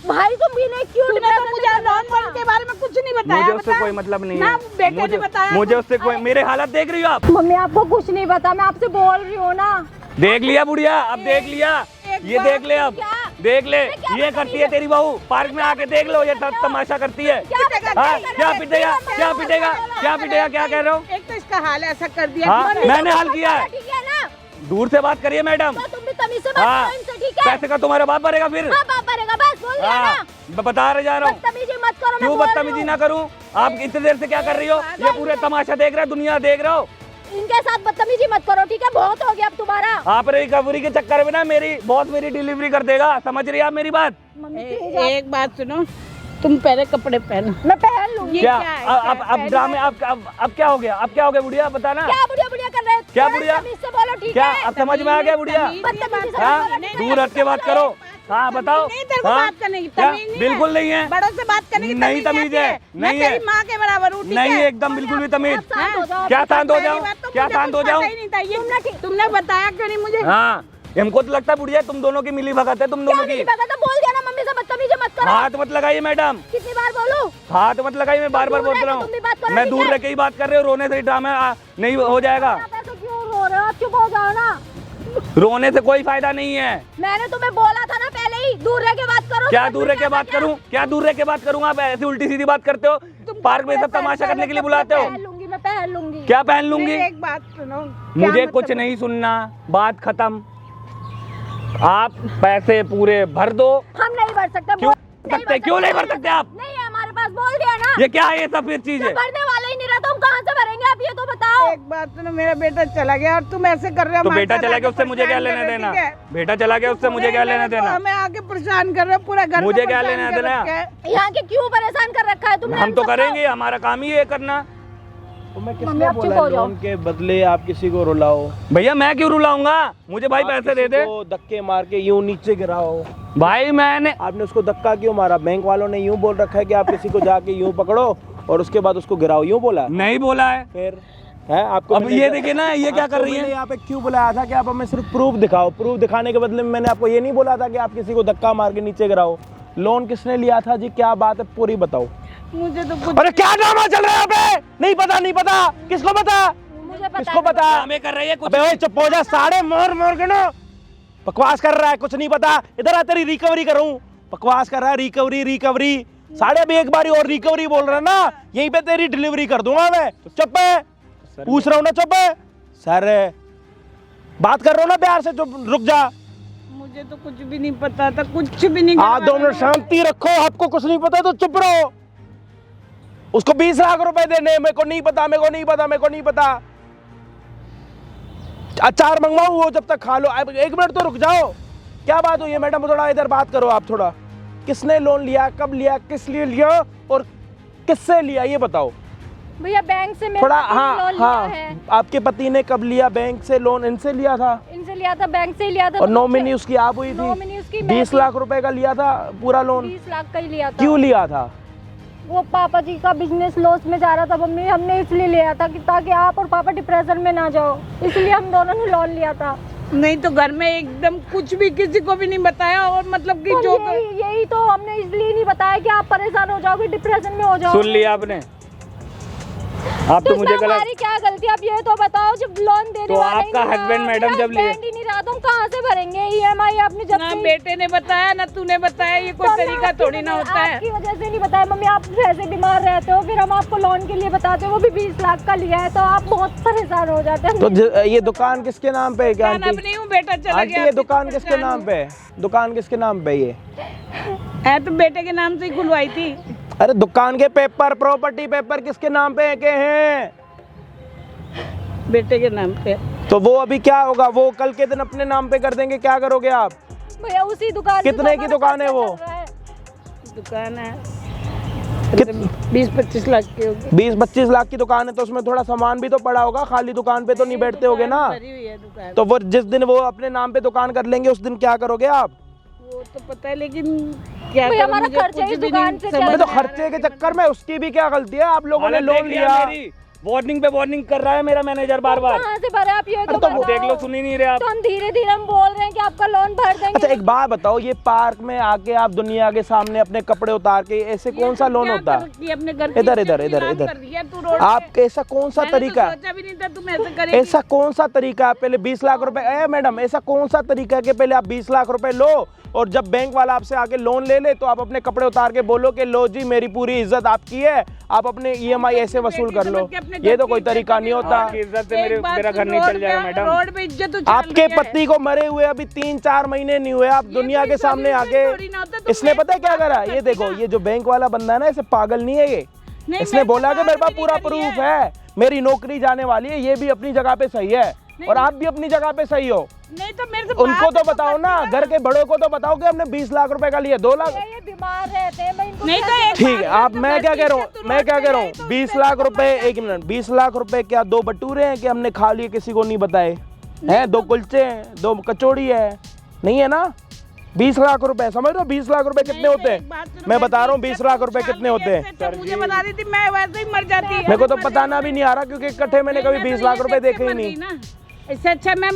भाई तुम भी नहीं क्यों? तूने तो मुझे नॉन के बारे में कुछ नहीं बताया। मुझे उससे बता। कोई मतलब नहीं ना है, बेटे ने बताया। मुझे उससे कोई, मेरे हालत देख रही हो आप? मम्मी आपको कुछ नहीं पता, मैं आपसे बोल रही हूँ ना। देख लिया बुढ़िया, अब देख लिया, एक ये बात देख ले, अब क्या? देख ले, मैं क्या ये करती है तेरी बहू, पार्क में आके देख लो, ये तमाशा करती है। क्या हाँ, क्या पिटेगा, क्या पिटेगा, क्या पिटेगा, क्या कह रहे हो? एक तो इसका हाल ऐसा कर दिया। हाँ, कि मैंने हल किया है। ठीक है ना, दूर से बात करिए मैडम। तो तुम भी तमीज से बात हाँ, करो इनसे, ठीक है? पैसे का तुम्हारा बाप भरेगा फिर। हाँ बाप भरेगा, बस बोल दिया हाँ, ना। मैं बता रहे जा रहा हूँ, बदतमीजी मत करो, मैं क्यों बोल रही बदतमीजी हूँ। ना करूँ? आप इतनी देर से क्या कर रही हो? ये पूरे तमाशा देख रहे हो, दुनिया देख रहे हो। इनके साथ बदतमीजी मत करो, ठीक है? बहुत हो गया अब तुम्हारा। आप रिकवरी के चक्कर में ना मेरी बॉस मेरी डिलीवरी कर देगा, समझ रही है आप मेरी बात? मम्मी प्लीज आप- एक बात सुनो, तुम पहले कपड़े पहनो। मैं पहन लूंगी। ये क्या क्या है? अब ड्रामे, अब क्या हो गया, अब क्या हो गया बुढ़िया, बताना। क्या बुढ़िया बुढ़िया कर रहे हो? क्या थोड़ा बुढ़िया? तमीज से बोलो, ठीक क्या है? अब समझ में आ गया बुढ़िया? बदतमीजी से हाँ, बोलो, ठीक है? दूर हट के बात करो। हाँ बताओ। नहीं, तेरे को हाँ? बात करने की क्या? तमीज नहीं है। बिल्कुल नहीं है, बड़ों से बात करने की नहीं तमीज है, मैं नहीं है। तेरी माँ के बराबर हूँ, ठीक नहीं है? है एकदम बिल्कुल भी तमीज। आप शांत हो जाओ। क्या शांत हो पहली जाऊं, बात तो क्या मुझे शांत कुछ हो जाऊं? पता ही नहीं था। ये तुमने बताया क्यों नहीं मुझे? हाँ, हमको तो लगता है बुढ़िया तुम दोनों की मिली भगत है, तुम दोनों क्या की। नहीं पता, तो बोल दिया ना मम्मी से बदतमीजी मत करो। हाथ मत लगाइए मैडम, कितनी बार बोलूं? हाथ मत लगाइए, मैं बार बार दूर बोल रह रहा के तुम भी बात हूँ। करो, मैं ठीक दूर है? रह के ही बात कर रहे हो, रोने से ही ड्रामा नहीं हो जाएगा। आप ऐसे क्यों रो रहे हो? आप चुप हो जाओ ना। रोने से कोई फायदा नहीं है। मैंने तुम्हें बोला था ना पहले ही, दूर रह के बात करो। क्या समझ दूर में रह के आता बात क्या? करूं, क्या दूर रह के बात करूं? आप ऐसी उल्टी सीधी बात करते हो, पार्क में सब तमाशा करने के लिए बुलाते हो। पहन लूंगी, मैं पहन लूंगी। क्या पहन लूंगी? मेरी एक बात सुनो, मुझे क्या कुछ मतलब? नहीं सुनना, बात खत्म। आप पैसे पूरे भर दो। हम नहीं भर सकते। क्यों नहीं सकते, क्यों नहीं भर सकते आप? नहीं है हमारे पास, बोल दिया ना। ये क्या है, ये सब फिर चीज है? भरने वाला ही नहीं रहा तो हम कहाँ से भरेंगे? आप ये तो बताओ। एक बात सुनो, मेरा बेटा चला गया और तुम ऐसे कर रहे हो। तो हमारे बेटा साथ चला गया, आके उससे मुझे क्या परेशान लेना कर रहे हो, देना? ठीक है? बेटा चला गया, उससे मुझे क्या लेना देना? हमें आके परेशान कर रहे हो, पूरा घर मुझे को क्या परेशान लेना कर देना? रखा है। यहाँ के क्यों परेशान कर रखा है तुमने? हम तो सबको? करेंगे, हमारा काम ही है करना। तो मैं मम्मी, किसने आप चुप बोला हो जाओ। लोन के बदले आप किसी को रुलाओ? भैया मैं क्यों रुलाऊंगा, मुझे भाई आप पैसे दे किसी दे। को धक्के मार के यूं नीचे गिराओ। भाई मैंने आपने उसको धक्का क्यों मारा? बैंक वालों ने यूं बोल रखा है कि आप किसी को जाके यूं पकड़ो और उसके बाद उसको गिराओ, यूं बोला? नहीं बोला है। फिर है आपको अब मैंने- ये देखिए ना, ये क्या आपको कर रही मैंने है? यहाँ पे क्यों बुलाया था कि आप हमें सिर्फ प्रूफ दिखाओ? प्रूफ दिखाने के बदले में मैंने आपको ये नहीं बोला था कि आप किसी को धक्का मार के नीचे गिराओ। लोन किसने लिया था जी, क्या बात है, पूरी बताओ। मुझे तो कुछ अरे क्या ड्रामा चल रहा है यहाँ पे? नहीं पता, नहीं पता, किसको पता? मुझे पता किसको है। पता? ड्रामे कर रही है कुछ। अबे ओए चुप हो जा, साढ़े मोर मोर के ना बकवास कर रहा है, कुछ नहीं पता। इधर आ, तेरी रिकवरी करूं। बकवास कर रहा है, रिकवरी रिकवरी। साढ़े अभी एक बारी और रिकवरी बोल रहा है ना, यहीं पे तेरी डिलीवरी कर दूंगा मैं। तो चुप है, पूछ रहा हूँ ना, चुप है। सर बात कर रहा हूँ ना प्यार से, चुप रुक जा। मुझे तो कुछ भी नहीं पता था, कुछ भी नहीं। आप 2 मिनट शांति रखो। आपको कुछ नहीं पता तो चुप रहो। उसको 20 लाख रुपए देने, मेरे को नहीं पता, मेरे को नहीं पता, मेरे को नहीं पता। अचार मंगवाऊं वो जब तक खा लो। 1 मिनट तो रुक जाओ। क्या बात हुई है मैडम, थोड़ा इधर बात करो आप थोड़ा। किसने लोन लिया, कब लिया, किस लिए लिया और किससे लिया, ये बताओ भैया। बैंक से मेरे थोड़ा। पति ने हाँ लोन लिया हाँ, है। आपके पति ने कब लिया बैंक से लोन? इनसे लिया था? इनसे लिया था, बैंक से ही लिया था। और नॉमिनी उसकी आप हुई नॉमिनी थी? उसकी 20 लाख रुपए का लिया था पूरा लोन? 20 लाख का ही लिया था। क्यों लिया था? वो पापा जी का बिजनेस लॉस में जा रहा था मम्मी, हमने इसलिए लिया था कि ताकि आप और पापा डिप्रेशन में ना जाओ, इसलिए हम दोनों ने लोन लिया था। नहीं तो घर में एकदम कुछ भी किसी को भी नहीं बताया, और मतलब कि तो जो यही तो हमने इसलिए नहीं बताया कि आप परेशान हो जाओगे, डिप्रेशन में हो जाओ। सुन लिया आपने? आप तो मुझे गलत। हमारी क्या गलती, आप ये तो बताओ। जब लोन देने तो वाला ही आपका नहीं रहा, हस्बैंड मैडम जब लिए हस्बैंड ही नहीं रहा तो हम कहाँ से भरेंगे EMI? आपने जब ना से बेटे ने बताया ना तूने बताया, ये कोई तो तरीका आपकी थोड़ी ना होता है। आपकी वजह से नहीं बताया मम्मी, आप ऐसे बीमार रहते हो, फिर हम आपको लोन के लिए बताते हो, वो भी 20 लाख का लिया है, तो आप बहुत परेशान हो जाते हैं। तो ये दुकान किसके नाम पे है? क्या दुकान आंटी? अपनी हूँ, बेटा चला आंटी गया। ये दुकान किसके नाम पे है? दुकान किसके नाम पे ये है? तो बेटे के नाम से ही खुलवाई थी। अरे दुकान के पेपर, प्रॉपर्टी पेपर किसके नाम पे के हैं? बेटे के नाम पे। तो वो अभी क्या होगा, वो कल के दिन अपने नाम पे कर देंगे, क्या करोगे आप? भैया उसी दुकान कितने की दुकान है वो? दुकान है 20-25 लाख की होगी। 20-25 लाख की दुकान है, तो उसमें थोड़ा सामान भी तो पड़ा होगा, खाली दुकान पे तो नहीं बैठते होगे ना। भरी हुई है दुकान। तो वो जिस दिन वो अपने नाम पे दुकान कर लेंगे, उस दिन क्या करोगे आप? वो तो पता है, लेकिन क्या भैया करूं, हमारा मुझे खर्चा कुछ ही भी दुकान नहीं से समझ अबे तो आ रहा खर्चे के चक्कर में उसकी भी क्या गलती है? आप लोगों ने लोन लिया। वार्निंग पे वार्निंग कर रहा है मेरा मैनेजर बार बार। कहाँ से भरे आप, ये तो तो बताओ। देख लो, सुन ही नहीं रहे आप। तो हम धीरे धीरे हम बोल रहे हैं कि आपका लोन भर देंगे। अच्छा एक बात बताओ, ये पार्क में आके आप दुनिया के सामने अपने कपड़े उतार के, ऐसे कौन सा लोन होता है? इधर इधर इधर इधर आप ऐसा कौन सा तरीका, सोचा भी नहीं था तुम ऐसे करेगी। ऐसा कौन सा तरीका है? पहले 20 लाख रुपए, मैडम ऐसा कौन सा तरीका है कि पहले आप 20 लाख रुपए लो और जब बैंक वाला आपसे आके लोन ले ले तो आप अपने कपड़े उतार के बोलो कि लो जी मेरी पूरी इज्जत आपकी है, आप अपने EMI ऐसे वसूल कर लो? ये तो कोई तरीका नहीं होता। आपकी इज्जत से मेरा घर नहीं चल जाएगा मैडम। रोड पे इज्जत उछाल आपके रही है। पति को मरे हुए अभी 3-4 महीने नहीं हुए, आप दुनिया के सामने आके थोड़ी ना होता, तुम इसने पता है क्या मेरे करा? को ये देखो, ये जो बैंक वाला बंदा है ना, इसे पागल नहीं है ये। नहीं, इसने मैं बोला कि मेरे पास भी पूरा नहीं करी प्रूफ है, मेरी नौकरी जाने वाली है, ये भी अपनी जगह पे सही है और आप भी अपनी जगह पे सही हो। नहीं तो मेरे से उनको बात तो बताओ ना, घर के बड़ों को तो बताओ कि हमने 20 लाख रुपए का लिया, 2 लाख। ये बीमार रहते हैं, मैं इनको नहीं तो कैसे- एक ठीक है, बात आप तो मैं क्या कह रहा हूँ, तो मैं क्या रोड कह पे रहा गई हूँ, तो 20 रोड लाख पे रुपए, गई। 1 मिनट, 20 लाख रुपए क्या 2 बटूरे हैं कि हमने खा लिए किसी को नहीं बताए हैं? 2 कुलचे हैं, 2 कचौड़ी है, नहीं है ना? 20 लाख रुपए, समझ रहे हो 20 लाख रुपए कितने होते हैं? मैं बता रहा हूँ 20 लाख रुपए कितने होते हैं। मुझे बता रही थी, मैं वैसे ही मर जाती। मेरे को तो बताना भी नहीं आ रहा क्योंकि इकट्ठे मैंने कभी 20 लाख रुपए देखे ही नहीं। इससे अच्छा मैं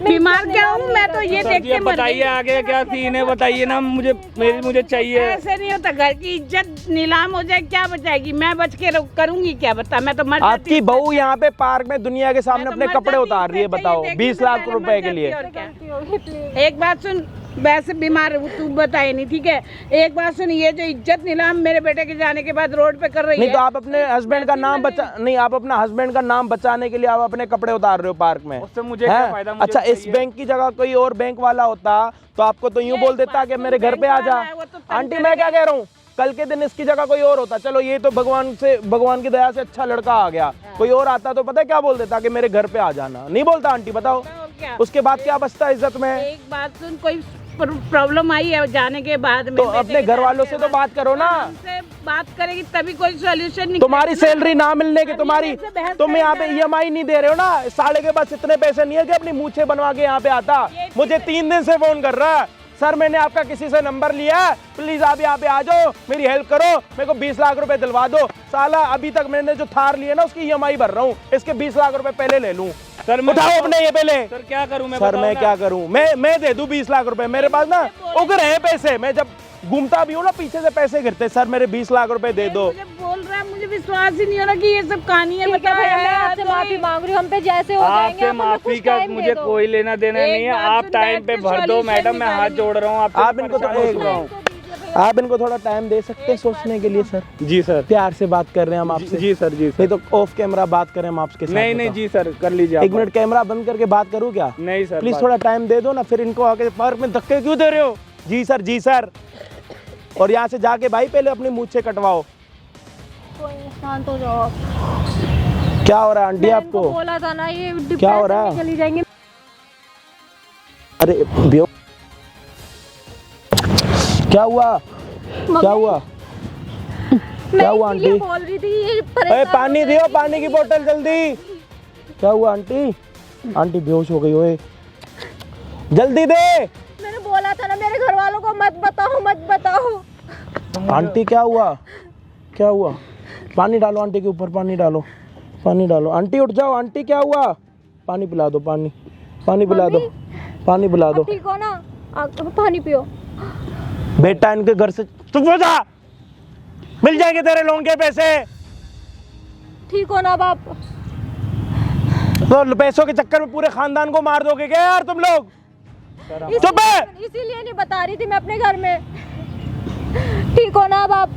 बीमार क्या हूँ, मैं तो ये सर देख जी के अब मर बताइए गई। आगे क्या सीन है, बताइए ना, मुझे चाहिए। ऐसे नहीं होता, घर की इज्जत नीलाम हो जाए क्या बचाएगी? मैं बच के करूंगी क्या, बता? मैं तो मर जाती। आपकी बहू यहाँ पे पार्क में दुनिया के सामने मैं तो अपने मर कपड़े जाती, उतार रही है, इससे बताओ चाहिए 20 देखने लाख से रुपए पहले के मर लिए। जाती और क्या? गलती होगी, प्लीज। एक बात सुन, वैसे बीमार हूँ, तू बताए नहीं, ठीक है? एक बात सुन, ये जो इज्जत नीलाम मेरे बेटे के जाने के बाद रोड पे कर रही नहीं है। तो आप अपने हस्बैंड का नाम बचा, नहीं आप अपना हस्बैंड का नाम बचाने के लिए आप अपने कपड़े उतार रहे हो पार्क में, उससे मुझे क्या हैं? फायदा? मुझे अच्छा तो इस चाहिए। बैंक की जगह कोई और बैंक वाला होता तो आपको तो यूं बोल देता कि मेरे घर पे आ जा। आंटी मैं क्या कह रहा हूँ, कल के दिन इसकी जगह कोई और होता, चलो ये तो भगवान की दया से अच्छा लड़का आ गया, कोई और आता तो पता है क्या बोल देता कि मेरे घर पे आ जाना, नहीं बोलता आंटी? बताओ क्या? उसके बाद क्या बचता है इज्जत में? एक बात सुन, कोई प्रॉब्लम आई है जाने के बाद में, तो बेटे अपने के घर जाने वालों के से तो बाद, बात करो ना। हमसे बात करेगी तभी कोई सॉल्यूशन निकलेगा तुम्हारी ना। सैलरी ना मिलने की, अभी तुम्हारी ऐसे बहस तुम यहाँ पे करेगा। EMI नहीं दे रहे हो ना, साले के पास इतने पैसे नहीं है कि अपनी मूछें बनवा के यहाँ पे आता। मुझे 3 दिन से फोन कर रहा है, सर मैंने आपका किसी से नंबर लिया, प्लीज आप यहाँ पे आ जाओ, मेरी हेल्प करो, मेरे को 20 लाख रुपए दिलवा दो। साला अभी तक मैंने जो थार ली है ना उसकी EMI भर रहा हूँ, इसके 20 लाख रुपए पहले ले लूँ। सर मैं उठाओ अपने ये पहले। सर क्या करूं मैं, सर बताओ मैं ना। क्या करूं, मैं दे दूं 20 लाख रुपए? मेरे पास ना उग रहे हैं पैसे, मैं जब घूमता भी हूँ ना, पीछे से पैसे गिरते, सर मेरे 20 लाख रुपए दे दो। मुझे बोल रहा है, मुझे विश्वास ही नहीं हो रहा कि ये सब कहानी है। ठीक है भैया, मैं आपसे माफी मांग रही हूँ, हम पे जैसे हो जाएंगे आपसे आप हमें माफी कुछ का टाइम दे मुझे दो। कोई लेना देना नहीं है। बात आप सुन, टाइम पे बैठ के भर दो solution मैडम, मैं हाथ निकालिए। जोड़ रहा हूँ आपसे, आप इनको परेशान हो एक चुका हूँ। आप इनको थोड़ा टाइम दे सकते हैं सोचने के लिए सर? जी सर, प्यार से बात कर रहे हैं हम आपसे। जी सर, जी नहीं सर। तो ऑफ कैमरा बात करें हम आपके साथ? नहीं नहीं बताओ। जी सर, कर लीजिए आप एक मिनट कैमरा बंद करके बात करूँ क्या? नहीं सर, प्लीज बात- थोड़ा टाइम दे दो ना, फिर इनको आगे पार्क में धक्के क्यों दे रहे हो? जी सर, जी सर। और यहाँ से जाके भाई पहले अपनी मूंछें कटवाओ। कोई नहीं, शांत हो जाओ आप। क्या हो रहा है आंटी मैंने आपको? इनको बोला था ना ये क्या हो रहा है? डिप्रेशन में चली जाएंगी। अरे बेव, क्या हुआ? क्या हुआ? मैं क्या हुआ इसीलिए आंटी? बोल रही थी ये अरे परेशान पानी हो दियो, जाएगी। पानी की बोतल जल्दी। क्या हुआ आंटी? आंटी बेहोश हो गई ओए, जल्दी दे। मैंने बोला था ना मेरे घर वालों को मत बताओ, मत बताओ। आंटी क्या हुआ? क्या हुआ? पानी डालो आंटी के ऊपर, पानी डालो, पानी डालो। आंटी उठ जाओ, आंटी क्या हुआ? पानी पिला दो, पानी, पानी पिला दो, पानी पिला दो। आप ठीक हो ना? आप पानी पियो। बेटा इनके घर से चुप हो जा, मिल जाएंगे तेरे लोन के पैसे। ठीक हो ना अब आप? तो पैसों के चक्कर में पूरे खानदान को मार दोगे क्या यार तुम लोग? चुप है। इसीलिए नहीं बता रही थी मैं अपने घर में। ठीक हो ना अब आप?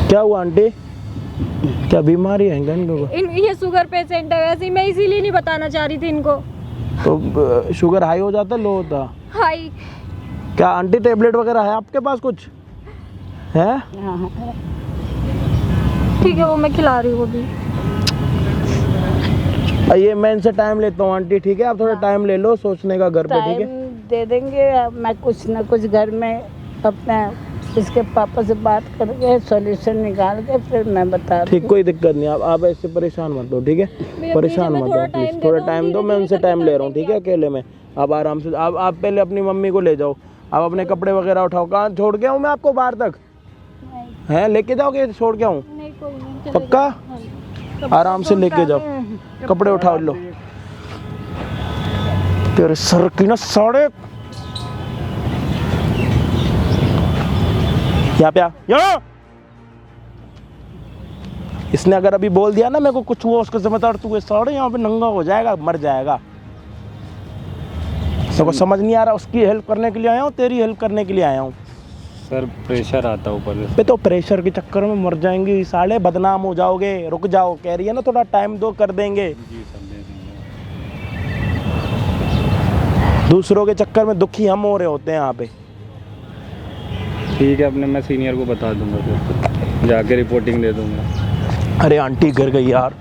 क्या हुआ आंटी? क्या बीमारी है इनको? ये शुगर पेशेंट है वैसे ही, मैं इसीलिए नहीं बताना चाह रही थी इनको। तो शुगर हाई हो जाता, लो होता? हाई। क्या आंटी टेबलेट वगैरह है आपके पास कुछ है? ठीक है, वो मैं खिला रही हूँ अभी। ये मैं इनसे टाइम लेता हूँ आंटी, ठीक है? आप थोड़ा टाइम ले लो सोचने का घर पे, ठीक है? टाइम दे देंगे, मैं कुछ ना कुछ घर में अपने इसके पापा से बात करके सॉल्यूशन निकाल के फिर मैं बता दूँ। ठीक, कोई दिक्कत नहीं। आप ऐसे परेशान मत हो, ठीक है? परेशान मैं मत थोड़ा हो टाइम प्लीज, दे थोड़ा दो, टाइम दो, मैं धीरे-धीरे उनसे करके टाइम कर ले रहा हूँ, देंगे। ठीक है? अकेले में आप आराम से, आप पहले अपनी मम्मी को ले जाओ, आप अपने कपड़े वगैरह उठाओ। कहाँ छोड़ के आऊँ मैं आपको बाहर तक? हैं लेके जाओगे? छोड़ के आऊँ? नहीं कोई नहीं, पक्का? आराम से लेके जाओ, कपड़े उठाओ लो। तेरे सर की ना साढ़े, यहाँ पे आ, यहाँ। इसने अगर अभी बोल दिया ना मेरे को कुछ हुआ उसको जिम्मेदार तू है, साढ़े यहाँ पे नंगा हो जाएगा, मर जाएगा। को समझ नहीं आ रहा, उसकी हेल्प करने के लिए आया हूँ, तेरी हेल्प करने के लिए आया हूँ। सर प्रेशर आता है ऊपर पे तो प्रेशर के चक्कर में मर जाएंगी साले, बदनाम हो जाओगे। रुक जाओ, कह रही है ना थोड़ा टाइम दो, कर देंगे। जी सर, दे देंगे। दूसरों के चक्कर में दुखी हम हो रहे होते हैं यहाँ पे। ठीक है, अपने मैं सीनियर को बता दूंगा, फिर जाके रिपोर्टिंग दे दूंगा। अरे आंटी गिर गई यार।